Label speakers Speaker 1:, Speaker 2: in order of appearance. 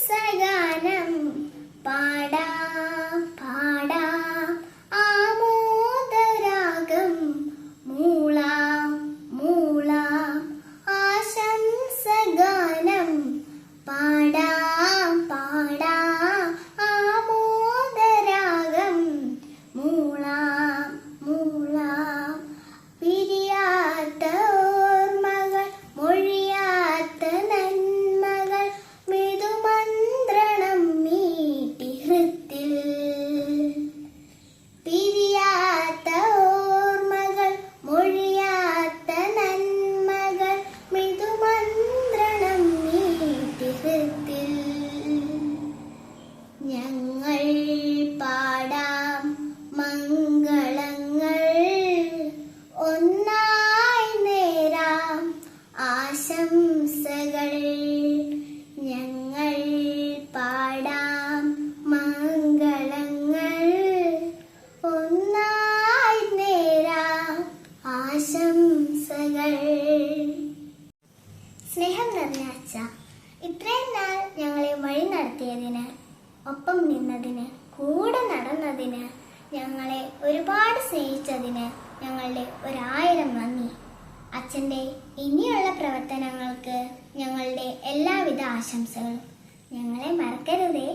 Speaker 1: ആശംസഗാനം പാടാം പാടാം ആമോദരാഗം മൂളാം മൂളാം ആശംസഗാനം പാടാം പാടാം ആമോദരാഗം മൂളാം മൂളാം പിരിയാത്ത ഓർമ്മകൾ മൊഴിയാത്ത നന്മകൾ മൃദുമന്ത്രണം മീട്ടി ഹൃത്തിൽ പിരിയാത്ത ഓർമ്മകൾ മൊഴിയാത്ത നന്മകൾ മൃദുമന്ത്രണം മീട്ടി ഹൃത്തിൽ ഞങ്ങൾ പാടാം മംഗളങ്ങൾ ഒന്നായി നേരാം ആശംസകൾ ഞങ്ങൾ പാടാം മംഗളങ്ങൾ ഒന്നായി നേരാം ആശംസകൾ. സ്നേഹം നിറഞ്ഞ അച്ഛ, ഇത്രയും നാൾ ഞങ്ങളെ വഴി നടത്തിയതിന്, ഒപ്പം നിന്നതിന്, കൂടെ നടന്നതിന്, ഞങ്ങളെ ഒരുപാട് സ്നേഹിച്ചതിന് ഞങ്ങളുടെ 1000 നന്ദി. അച്ഛൻ്റെ ഇനിയുള്ള പ്രവർത്തനങ്ങൾക്ക് ഞങ്ങളുടെ എല്ലാവിധ ആശംസകളും. ഞങ്ങളെ മറക്കരുതേ.